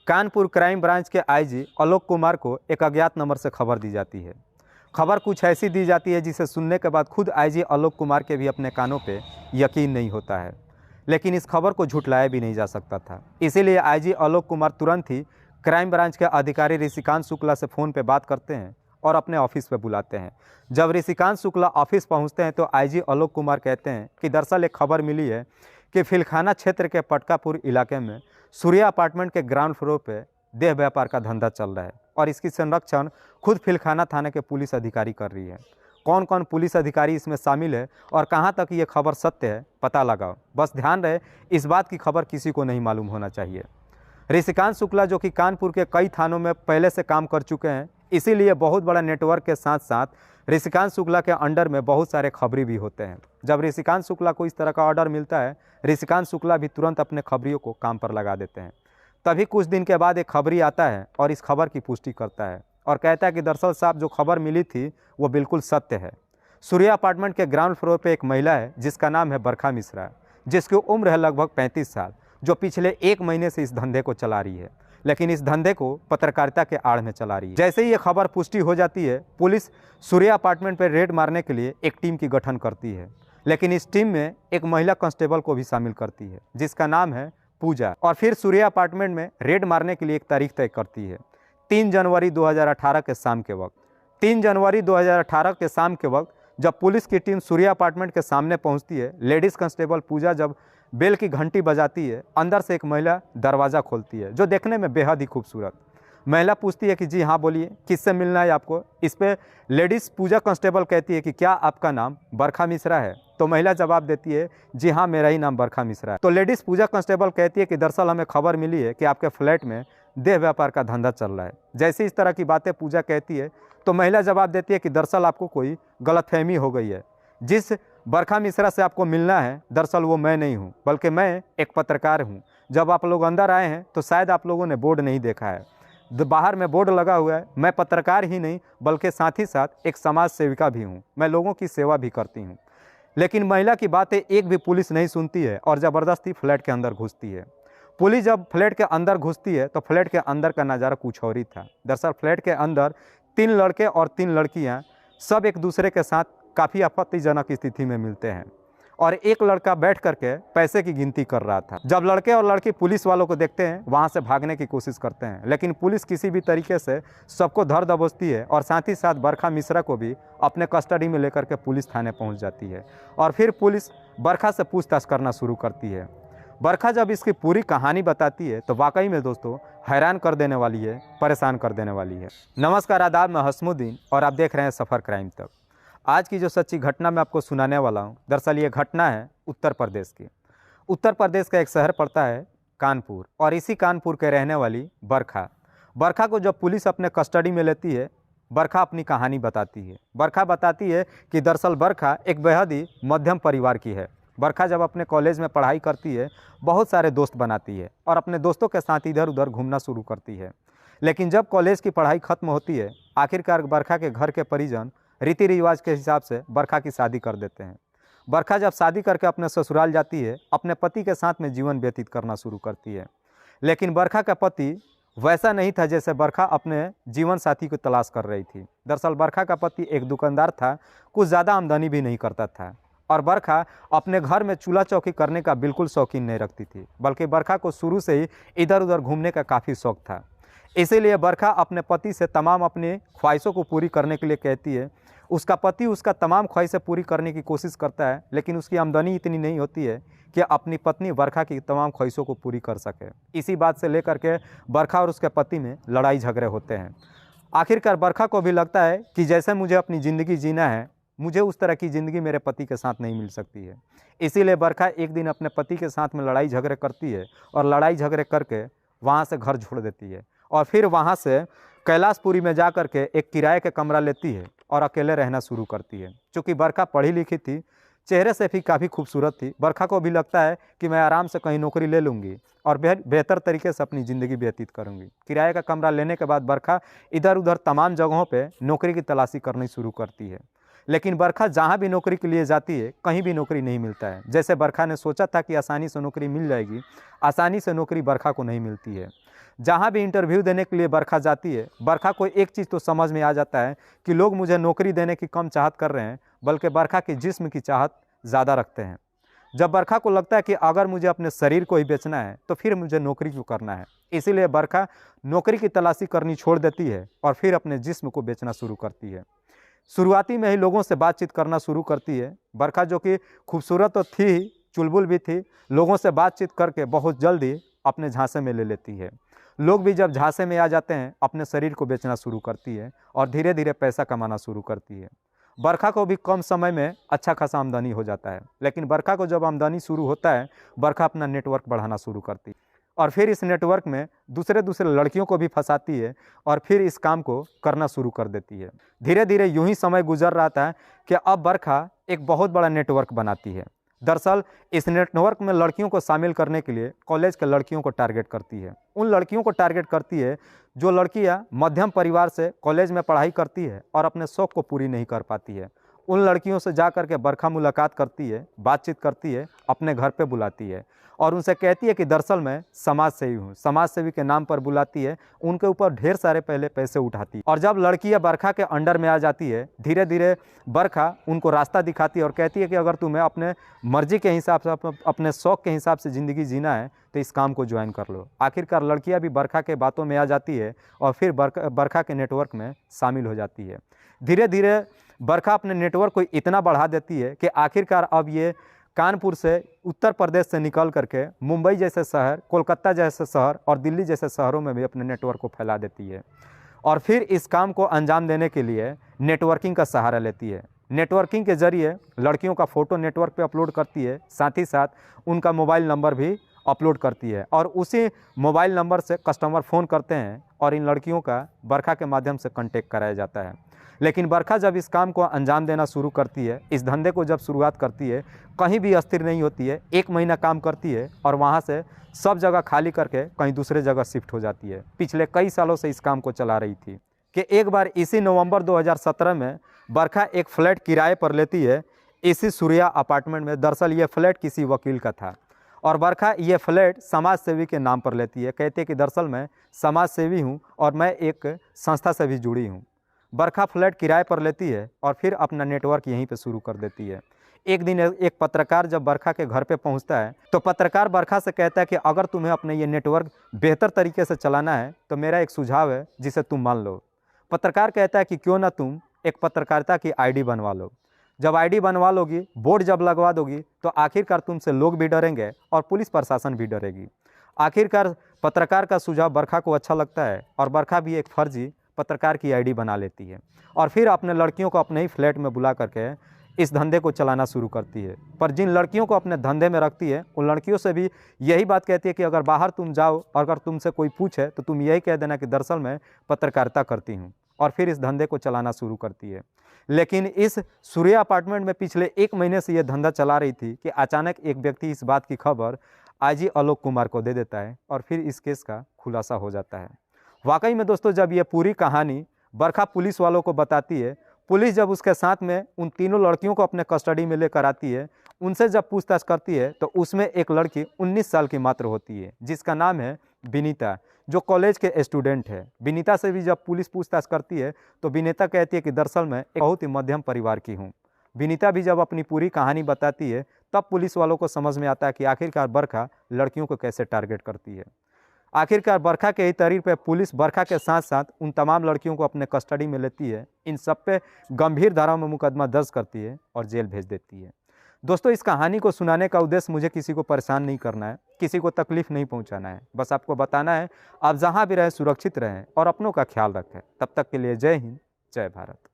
Kanpur crime branch के IG Alok Kumar को एक अज्ञात नंबर से खबर दी जाती है। खबर कुछ ऐसी दी जाती है जिसे सुनने के बाद खुद आईजी आलोक कुमार के भी अपने कानों पे यकीन नहीं होता है, लेकिन इस खबर को झुठलाया भी नहीं जा सकता था। इसीलिए आईजी आलोक कुमार तुरंत ही क्राइम ब्रांच के अधिकारी ऋषिकांत शुक्ला से फ़ोन पर बात करते हैं और अपने ऑफिस पे बुलाते हैं। जब ऋषिकांत शुक्ला ऑफिस पहुंचते हैं तो आईजी आलोक कुमार कहते हैं कि दरअसल एक खबर मिली है कि फिलखाना क्षेत्र के पटकापुर इलाके में सूर्या अपार्टमेंट के ग्राउंड फ्लोर पे देह व्यापार का धंधा चल रहा है और इसकी संरक्षण खुद फिलखाना थाने के पुलिस अधिकारी कर रही है। कौन कौन पुलिस अधिकारी इसमें शामिल है और कहां तक ये खबर सत्य है पता लगाओ। बस ध्यान रहे, इस बात की खबर किसी को नहीं मालूम होना चाहिए। ऋषिकांत शुक्ला जो कि कानपुर के कई थानों में पहले से काम कर चुके हैं, इसीलिए बहुत बड़ा नेटवर्क के साथ साथ ऋषिकांत शुक्ला के अंडर में बहुत सारे खबरी भी होते हैं। जब ऋषिकांत शुक्ला को इस तरह का ऑर्डर मिलता है, ऋषिकांत शुक्ला भी तुरंत अपने खबरियों को काम पर लगा देते हैं। तभी कुछ दिन के बाद एक खबरी आता है और इस खबर की पुष्टि करता है और कहता है कि दरअसल साहब जो खबर मिली थी वो बिल्कुल सत्य है। सूर्या अपार्टमेंट के ग्राउंड फ्लोर पर एक महिला है जिसका नाम है बरखा मिश्रा, जिसकी उम्र है लगभग 35 साल, जो पिछले 1 महीने से इस धंधे को चला रही है, लेकिन इस धंधे को पत्रकारिता के आड़ में चला रही है। जैसे ही ये खबर पुष्टि हो जाती है, पुलिस सूर्या अपार्टमेंट पर रेड मारने के लिए एक टीम की गठन करती है, लेकिन इस टीम में एक महिला कांस्टेबल को भी शामिल करती है जिसका नाम है पूजा। और फिर सूर्या अपार्टमेंट में रेड मारने के लिए एक तारीख तय करती है 3 जनवरी 2018 के शाम के वक्त। 3 जनवरी 2018 के शाम के वक्त जब पुलिस की टीम सूर्या अपार्टमेंट के सामने पहुंचती है, लेडीज़ कांस्टेबल पूजा जब बेल की घंटी बजाती है, अंदर से एक महिला दरवाज़ा खोलती है जो देखने में बेहद ही खूबसूरत। महिला पूछती है कि जी हाँ बोलिए, किससे मिलना है आपको। इस पर लेडीज़ पूजा कांस्टेबल कहती है कि क्या आपका नाम बरखा मिश्रा है। तो महिला जवाब देती है जी हाँ मेरा ही नाम बरखा मिश्रा है। तो लेडीज़ पूजा कांस्टेबल कहती है कि दरअसल हमें खबर मिली है कि आपके फ्लैट में देह व्यापार का धंधा चल रहा है। जैसे इस तरह की बातें पूजा कहती है तो महिला जवाब देती है कि दरअसल आपको कोई गलतफहमी हो गई है। जिस बरखा मिश्रा से आपको मिलना है दरअसल वो मैं नहीं हूँ, बल्कि मैं एक पत्रकार हूँ। जब आप लोग अंदर आए हैं तो शायद आप लोगों ने बोर्ड नहीं देखा है, बाहर में बोर्ड लगा हुआ है। मैं पत्रकार ही नहीं बल्कि साथ ही साथ एक समाज सेविका भी हूँ, मैं लोगों की सेवा भी करती हूँ। लेकिन महिला की बातें एक भी पुलिस नहीं सुनती है और ज़बरदस्ती फ्लैट के अंदर घुसती है। पुलिस जब फ्लैट के अंदर घुसती है तो फ्लैट के अंदर का नज़ारा कुछ और ही था। दरअसल फ्लैट के अंदर 3 लड़के और 3 लड़कियाँ सब एक दूसरे के साथ काफ़ी आपत्तिजनक स्थिति में मिलते हैं और एक लड़का बैठ करके पैसे की गिनती कर रहा था। जब लड़के और लड़की पुलिस वालों को देखते हैं वहाँ से भागने की कोशिश करते हैं, लेकिन पुलिस किसी भी तरीके से सबको धर दबोचती है और साथ ही साथ बरखा मिश्रा को भी अपने कस्टडी में लेकर के पुलिस थाने पहुँच जाती है। और फिर पुलिस बरखा से पूछताछ करना शुरू करती है। बरखा जब इसकी पूरी कहानी बताती है तो वाकई में दोस्तों हैरान कर देने वाली है, परेशान कर देने वाली है। नमस्कार, आदाब, मैं हसमुद्दीन और आप देख रहे हैं सफ़र क्राइम तक। आज की जो सच्ची घटना मैं आपको सुनाने वाला हूँ, दरअसल ये घटना है उत्तर प्रदेश की। उत्तर प्रदेश का एक शहर पड़ता है कानपुर और इसी कानपुर के रहने वाली बरखा को जब पुलिस अपने कस्टडी में लेती है, बरखा अपनी कहानी बताती है। बरखा बताती है कि दरअसल बरखा एक बेहद ही मध्यम परिवार की है। बरखा जब अपने कॉलेज में पढ़ाई करती है, बहुत सारे दोस्त बनाती है और अपने दोस्तों के साथ इधर उधर घूमना शुरू करती है। लेकिन जब कॉलेज की पढ़ाई खत्म होती है, आखिरकार बरखा के घर के परिजन रीति रिवाज के हिसाब से बरखा की शादी कर देते हैं। बरखा जब शादी करके अपने ससुराल जाती है, अपने पति के साथ में जीवन व्यतीत करना शुरू करती है। लेकिन बरखा का पति वैसा नहीं था जैसे बरखा अपने जीवन साथी को तलाश कर रही थी। दरअसल बरखा का पति एक दुकानदार था, कुछ ज़्यादा आमदनी भी नहीं करता था और बरखा अपने घर में चूल्हा चौकी करने का बिल्कुल शौकीन नहीं रखती थी, बल्कि बरखा को शुरू से ही इधर उधर घूमने का काफ़ी शौक था। इसीलिए बरखा अपने पति से तमाम अपनी ख्वाहिशों को पूरी करने के लिए कहती है। उसका पति उसका तमाम ख्वाहिशें पूरी करने की कोशिश करता है, लेकिन उसकी आमदनी इतनी नहीं होती है कि अपनी पत्नी बरखा की तमाम ख्वाहिशों को पूरी कर सके। इसी बात से लेकर के बरखा और उसके पति में लड़ाई झगड़े होते हैं। आखिरकार बरखा को भी लगता है कि जैसे मुझे अपनी ज़िंदगी जीना है, मुझे उस तरह की ज़िंदगी मेरे पति के साथ नहीं मिल सकती है। इसीलिए बरखा एक दिन अपने पति के साथ में लड़ाई झगड़े करती है और लड़ाई झगड़े करके वहाँ से घर छोड़ देती है और फिर वहाँ से कैलाशपुरी में जा कर के एक किराए का कमरा लेती है और अकेले रहना शुरू करती है। चूँकि बरखा पढ़ी लिखी थी, चेहरे से भी काफ़ी खूबसूरत थी, बरखा को भी लगता है कि मैं आराम से कहीं नौकरी ले लूँगी और बेहतर तरीके से अपनी ज़िंदगी व्यतीत करूँगी। किराए का कमरा लेने के बाद बरखा इधर उधर तमाम जगहों पे नौकरी की तलाशी करनी शुरू करती है। लेकिन बरखा जहाँ भी नौकरी के लिए जाती है, कहीं भी नौकरी नहीं मिलता है। जैसे बरखा ने सोचा था कि आसानी से नौकरी मिल जाएगी, आसानी से नौकरी बरखा को नहीं मिलती है। जहाँ भी इंटरव्यू देने के लिए बरखा जाती है, बरखा को एक चीज़ तो समझ में आ जाता है कि लोग मुझे नौकरी देने की कम चाहत कर रहे हैं, बल्कि बरखा के जिस्म की चाहत ज़्यादा रखते हैं। जब बरखा को लगता है कि अगर मुझे अपने शरीर को ही बेचना है तो फिर मुझे नौकरी क्यों करना है, इसीलिए बरखा नौकरी की तलाशी करनी छोड़ देती है और फिर अपने जिस्म को बेचना शुरू करती है। शुरुआती में ही लोगों से बातचीत करना शुरू करती है। बरखा जो कि खूबसूरत तो थी ही, चुलबुल भी थी, लोगों से बातचीत करके बहुत जल्दी अपने झांसे में ले लेती है। लोग भी जब झांसे में आ जाते हैं, अपने शरीर को बेचना शुरू करती है और धीरे धीरे पैसा कमाना शुरू करती है। बरखा को भी कम समय में अच्छा खासा आमदनी हो जाता है, लेकिन बरखा को जब आमदनी शुरू होता है, बरखा अपना नेटवर्क बढ़ाना शुरू करती है और फिर इस नेटवर्क में दूसरे दूसरे लड़कियों को भी फंसाती है और फिर इस काम को करना शुरू कर देती है। धीरे धीरे यूं ही समय गुजर रहा था कि अब बरखा एक बहुत बड़ा नेटवर्क बनाती है। दरअसल इस नेटवर्क में लड़कियों को शामिल करने के लिए कॉलेज के लड़कियों को टारगेट करती है। उन लड़कियों को टारगेट करती है जो लड़कियां मध्यम परिवार से कॉलेज में पढ़ाई करती है और अपने शौक़ को पूरी नहीं कर पाती है। उन लड़कियों से जा कर के बरखा मुलाकात करती है, बातचीत करती है, अपने घर पे बुलाती है और उनसे कहती है कि दरअसल मैं समाज सेवी हूँ। समाज सेवी के नाम पर बुलाती है, उनके ऊपर ढेर सारे पहले पैसे उठाती है और जब लड़कियाँ बरखा के अंडर में आ जाती है, धीरे धीरे बरखा उनको रास्ता दिखाती है और कहती है कि अगर तुम्हें अपने मर्जी के हिसाब से, अपने शौक़ के हिसाब से ज़िंदगी जीना है तो इस काम को ज्वाइन कर लो। आखिरकार लड़कियाँ भी बरखा के बातों में आ जाती है और फिर बरखा के नेटवर्क में शामिल हो जाती है। धीरे धीरे बरखा अपने नेटवर्क को इतना बढ़ा देती है कि आखिरकार अब ये कानपुर से, उत्तर प्रदेश से निकल करके मुंबई जैसे शहर, कोलकाता जैसे शहर और दिल्ली जैसे शहरों में भी अपने नेटवर्क को फैला देती है और फिर इस काम को अंजाम देने के लिए नेटवर्किंग का सहारा लेती है। नेटवर्किंग के जरिए लड़कियों का फ़ोटो नेटवर्क पे अपलोड करती है, साथ ही साथ उनका मोबाइल नंबर भी अपलोड करती है और उसी मोबाइल नंबर से कस्टमर फ़ोन करते हैं और इन लड़कियों का बरखा के माध्यम से कांटेक्ट कराया जाता है। लेकिन बरखा जब इस काम को अंजाम देना शुरू करती है, इस धंधे को जब शुरुआत करती है, कहीं भी अस्थिर नहीं होती है। 1 महीना काम करती है और वहाँ से सब जगह खाली करके कहीं दूसरे जगह शिफ्ट हो जाती है। पिछले कई सालों से इस काम को चला रही थी कि एक बार इसी नवंबर 2017 में बरखा एक फ्लैट किराए पर लेती है इसी सूर्या अपार्टमेंट में। दरअसल ये फ्लैट किसी वकील का था और बरखा ये फ्लैट समाज सेवी के नाम पर लेती है। कहती है कि दरअसल मैं समाज सेवी हूँ और मैं एक संस्था से भी जुड़ी हूँ। बरखा फ्लैट किराए पर लेती है और फिर अपना नेटवर्क यहीं पे शुरू कर देती है। एक दिन एक पत्रकार जब बरखा के घर पे पहुंचता है तो पत्रकार बरखा से कहता है कि अगर तुम्हें अपने ये नेटवर्क बेहतर तरीके से चलाना है तो मेरा एक सुझाव है जिसे तुम मान लो। पत्रकार कहता है कि क्यों ना तुम एक पत्रकारिता की आईडी बनवा लो। जब आईडी बनवा लोगी, बोर्ड जब लगवा दोगी तो आखिरकार तुमसे लोग भी डरेंगे और पुलिस प्रशासन भी डरेगी। आखिरकार पत्रकार का सुझाव बरखा को अच्छा लगता है और बरखा भी एक फर्जी पत्रकार की आईडी बना लेती है और फिर अपने लड़कियों को अपने ही फ्लैट में बुला करके इस धंधे को चलाना शुरू करती है। पर जिन लड़कियों को अपने धंधे में रखती है, उन लड़कियों से भी यही बात कहती है कि अगर बाहर तुम जाओ और अगर तुमसे कोई पूछे तो तुम यही कह देना कि दरअसल मैं पत्रकारिता करती हूँ, और फिर इस धंधे को चलाना शुरू करती है। लेकिन इस सूर्या अपार्टमेंट में पिछले 1 महीने से ये धंधा चला रही थी कि अचानक एक व्यक्ति इस बात की खबर आईजी आलोक कुमार को दे देता है और फिर इस केस का खुलासा हो जाता है। वाकई में दोस्तों, जब ये पूरी कहानी बरखा पुलिस वालों को बताती है, पुलिस जब उसके साथ में उन तीनों लड़कियों को अपने कस्टडी में लेकर आती है, उनसे जब पूछताछ करती है तो उसमें एक लड़की 19 साल की मात्र होती है जिसका नाम है विनीता, जो कॉलेज के स्टूडेंट है। विनीता से भी जब पुलिस पूछताछ करती है तो विनीता कहती है कि दरअसल मैं एक बहुत ही मध्यम परिवार की हूँ। विनीता भी जब अपनी पूरी कहानी बताती है तब पुलिस वालों को समझ में आता है कि आखिरकार बरखा लड़कियों को कैसे टारगेट करती है। आखिरकार बरखा के ही तहरीर पर पुलिस बरखा के साथ साथ उन तमाम लड़कियों को अपने कस्टडी में लेती है, इन सब पे गंभीर धाराओं में मुकदमा दर्ज करती है और जेल भेज देती है। दोस्तों, इस कहानी को सुनाने का उद्देश्य मुझे किसी को परेशान नहीं करना है, किसी को तकलीफ नहीं पहुंचाना है। बस आपको बताना है आप जहां भी रहें सुरक्षित रहें और अपनों का ख्याल रखें। तब तक के लिए जय हिंद, जय भारत।